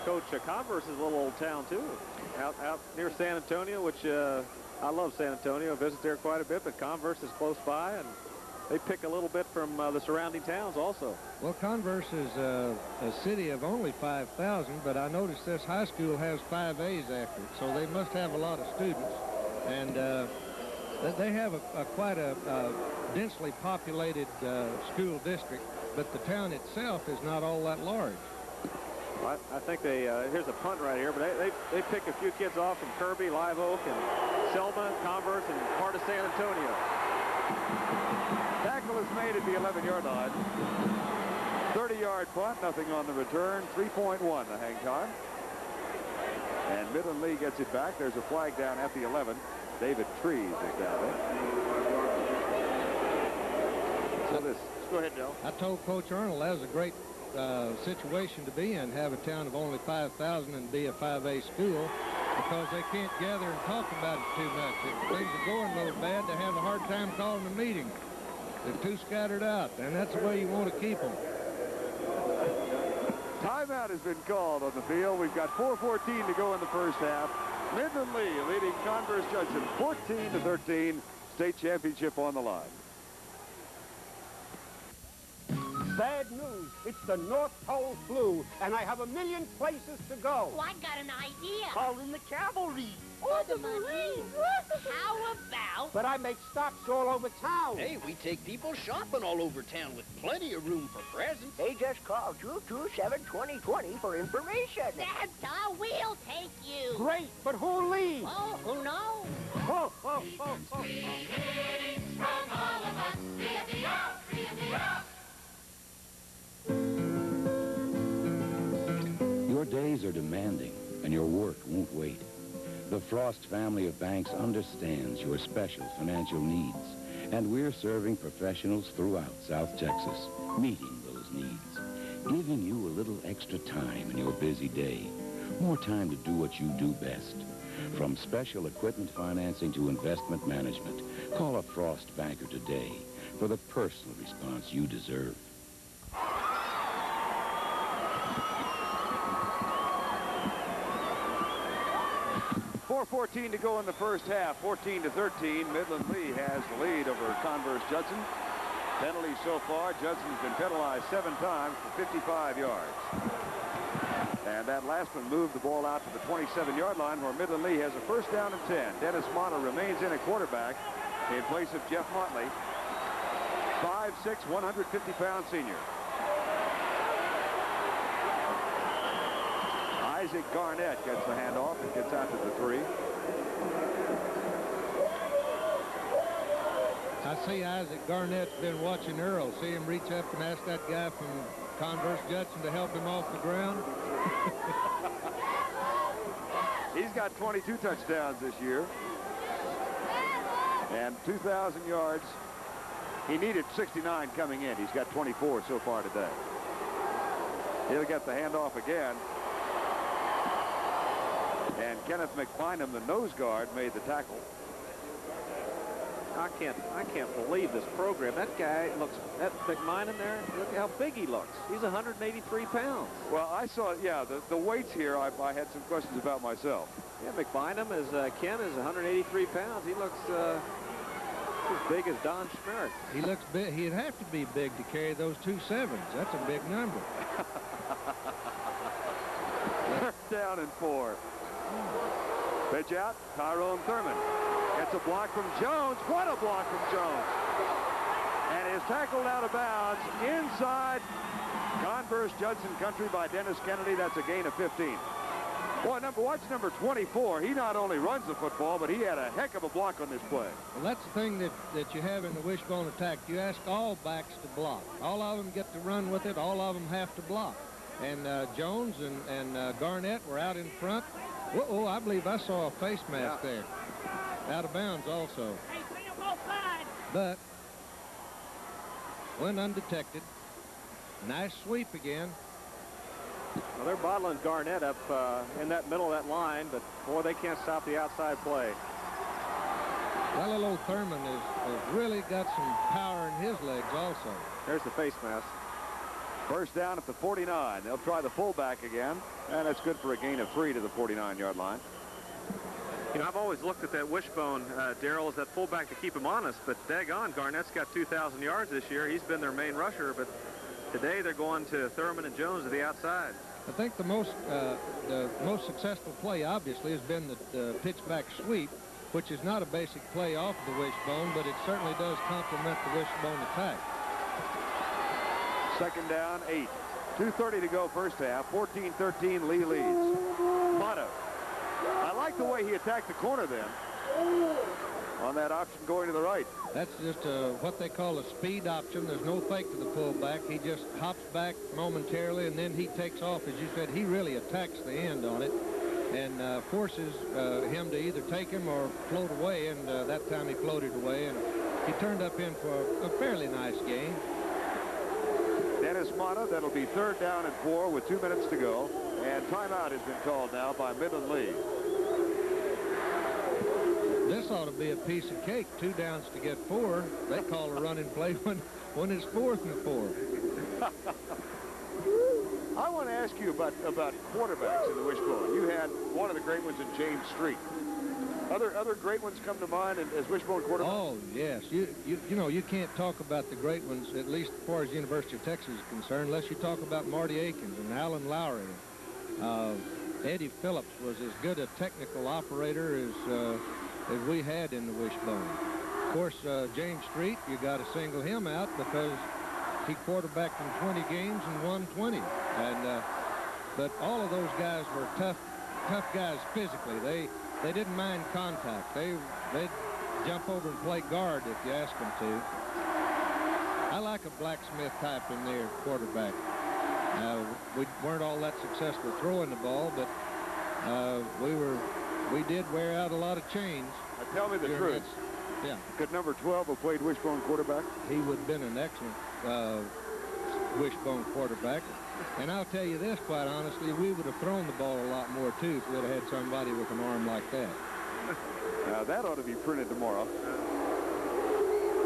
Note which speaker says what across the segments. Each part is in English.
Speaker 1: Coach, Converse is a little old town, too. Out near San Antonio, which I love San Antonio. I visit there quite a bit, but Converse is close by, and they pick a little bit from the surrounding towns also.
Speaker 2: Well, Converse is a city of only 5,000, but I noticed this high school has 5 A's after it, so they must have a lot of students. And they have quite a densely populated school district, but the town itself is not all that large.
Speaker 1: Well, I think here's a punt right here, but they pick a few kids off from Kirby, Live Oak, and Selma, Converse, and part of San Antonio.
Speaker 3: Tackle is made at the 11-yard line. 30-yard punt, nothing on the return. 3.1 the hang time. And Midland Lee gets it back. There's a flag down at the 11. David Trees is down there. So this. Go ahead, Joe.
Speaker 2: I told Coach Arnold that was a great situation to be in, have a town of only 5,000 and be a 5A school, because they can't gather and talk about it too much. If things are going real bad, they have a hard time calling a meeting. They're too scattered out, and that's the way you want to keep them.
Speaker 3: Timeout has been called on the field. We've got 4:14 to go in the first half. Midland Lee leading Converse Judson 14-13. State championship on the line.
Speaker 4: Bad news. It's the North Pole flu, and I have a million places to go.
Speaker 5: Oh, I got an idea.
Speaker 4: Call in the cavalry.
Speaker 5: Or the Marines. How about...
Speaker 4: But I make stops all over town.
Speaker 6: Hey, we take people shopping all over town with plenty of room for presents.
Speaker 7: They just call 227-2020 for information.
Speaker 5: Santa, we'll take you.
Speaker 4: Great, but who'll lead?
Speaker 5: Oh, who knows?
Speaker 4: Oh, oh, oh, oh.
Speaker 8: From all of us,
Speaker 9: Your days are demanding, and your work won't wait. The Frost family of banks understands your special financial needs, and we're serving professionals throughout South Texas, meeting those needs, giving you a little extra time in your busy day, more time to do what you do best. From special equipment financing to investment management, call a Frost banker today for the personal response you deserve.
Speaker 3: 4:14 to go in the first half. 14-13. Midland Lee has the lead over Converse Judson. Penalties so far. Judson's been penalized 7 times for 55 yards. And that last one moved the ball out to the 27-yard line, where Midland Lee has a first down and 10. Dennis Monta remains in at quarterback in place of Jeff Motley. 5'6", 150-pound senior. Isaac Garnett gets the handoff and gets out to the 3.
Speaker 2: I see Isaac Garnett's been watching Earl. See him reach up and ask that guy from Converse Judson to help him off the ground.
Speaker 3: He's got 22 touchdowns this year. And 2,000 yards. He needed 69 coming in. He's got 24 so far today. He'll get the handoff again. And Kenneth McBynum, the nose guard, made the tackle.
Speaker 1: I can't believe this program. That guy looks, that McBynum there, look how big he looks. He's 183 pounds.
Speaker 3: Well, I saw, yeah, the weights here, I had some questions about myself.
Speaker 1: Yeah, McBynum is, Ken is 183 pounds. He looks as big as Don Schmerich.
Speaker 2: He looks big. He'd have to be big to carry those 2 sevens. That's a big number.
Speaker 3: Down and 4. Pitch out, Tyrone Thurman gets a block from Jones. What a block from Jones. And is tackled out of bounds inside Converse Judson country by Dennis Kennedy. That's a gain of 15. Boy, watch number 24. He not only runs the football, but he had a heck of a block on this play.
Speaker 2: Well, that's the thing that you have in the wishbone attack. You ask all backs to block. All of them get to run with it. All of them have to block. And Jones and Garnett were out in front. Uh-oh, I believe I saw a face mask there. Out of bounds also. But went undetected. Nice sweep again.
Speaker 1: Well, they're bottling Garnett up in that middle of that line, but boy, they can't stop the outside play.
Speaker 2: Well, little old Thurman has really got some power in his legs also.
Speaker 1: There's the face mask.
Speaker 3: First down at the 49. They'll try the fullback again, and that's good for a gain of 3 to the 49-yard line.
Speaker 1: You know, I've always looked at that Wishbone, Darrell, as that fullback to keep him honest, but daggone, Garnett's got 2,000 yards this year. He's been their main rusher, but today they're going to Thurman and Jones to the outside.
Speaker 2: I think the most successful play, obviously, has been the pitchback sweep, which is not a basic play off the wishbone, but it certainly does complement the wishbone attack.
Speaker 3: Second down, 8. 2:30 to go first half. 14-13, Lee leads. Mata. I like the way he attacked the corner then on that option going to the right.
Speaker 2: That's just what they call a speed option. There's no fake to the pullback. He just hops back momentarily, and then he takes off. As you said, he really attacks the end on it and forces him to either take him or float away, and that time he floated away, and he turned up in for a fairly nice gain.
Speaker 3: Dennis Mata, that'll be 3rd down and 4 with 2 minutes to go, and timeout has been called now by Midland Lee.
Speaker 2: This ought to be a piece of cake. 2 downs to get 4. They call a running play when it's 4th and 4.
Speaker 3: I want to ask you about quarterbacks in the wishbone. You had one of the great ones in James Street. Other great ones come to mind as wishbone quarterbacks?
Speaker 2: Oh, yes. You know, you can't talk about the great ones, at least as far as the University of Texas is concerned, unless you talk about Marty Akins and Alan Lowry. Eddie Phillips was as good a technical operator as we had in the wishbone. Of course, James Street, you got to single him out because he quarterbacked in 20 games and won 20. And but all of those guys were tough guys physically. They didn't mind contact. They'd jump over and play guard if you asked them to. I like a Blacksmith type in there, quarterback. We weren't all that successful throwing the ball, but we did wear out a lot of chains.
Speaker 3: Tell me the truth.
Speaker 2: Yeah.
Speaker 3: Could number 12 have played wishbone quarterback?
Speaker 2: He would have been an excellent wishbone quarterback. And I'll tell you this, quite honestly, we would have thrown the ball a lot more, too, if we'd have had somebody with an arm like that.
Speaker 3: Now, that ought to be printed tomorrow.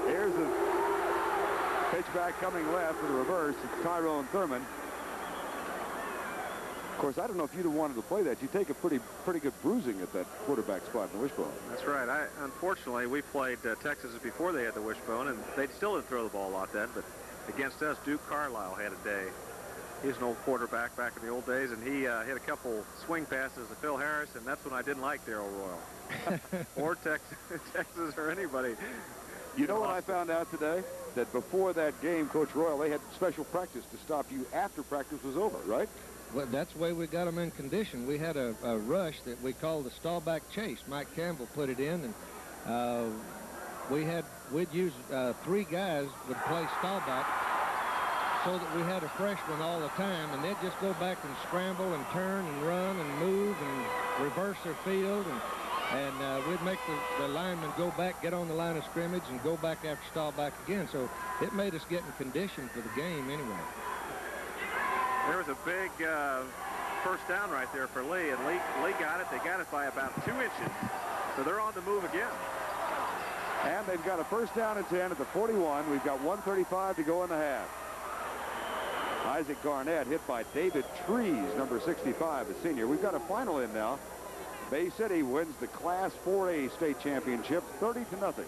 Speaker 3: Here's the pitchback coming left with a reverse. It's Tyrone Thurman. Of course, I don't know if you'd have wanted to play that. You take a pretty good bruising at that quarterback spot in the wishbone.
Speaker 1: That's right. Unfortunately, we played Texas before they had the wishbone, and they still didn't throw the ball a lot then, but against us, Duke Carlisle had a day. He's an old quarterback back in the old days, and he hit a couple swing passes to Phil Harris, and that's when I didn't like Darrell Royal. Or Texas or anybody.
Speaker 3: You know what I found out today? That before that game, Coach Royal, they had special practice to stop you after practice was over, right?
Speaker 2: Well, that's the way we got them in condition. We had a rush that we called the stallback chase. Mike Campbell put it in, and we'd use 3 guys would play stallback, so that we had a freshman all the time, and they'd just go back and scramble and turn and run and move and reverse their field, and we'd make the linemen go back, get on the line of scrimmage, and go back after stallback again. So it made us get in condition for the game anyway.
Speaker 1: There was a big first down right there for Lee, and Lee got it. They got it by about 2 inches, so they're on the move again.
Speaker 3: And they've got a first down and 10 at the 41. We've got 1:35 to go in the half. Isaac Garnett hit by David Trees, number 65, a senior. We've got a final in now. Bay City wins the Class 4A state championship 30-0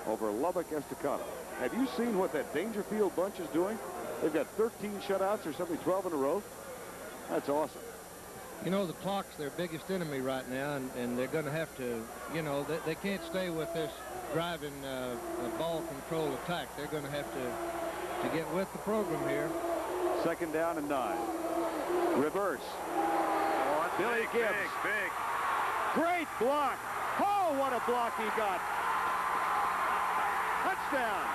Speaker 3: over Lubbock Estacado. Have you seen what that Dangerfield bunch is doing? They've got 13 shutouts or something, 12 in a row. That's awesome.
Speaker 2: You know, the clock's their biggest enemy right now, and they're going to have to, you know, they can't stay with this driving ball control attack. They're going to have to get with the program here.
Speaker 3: Second down and 9. Reverse.
Speaker 1: Oh,
Speaker 3: Billy Gibbs.
Speaker 1: Big.
Speaker 3: Great block. Oh, what a block he got. Touchdown.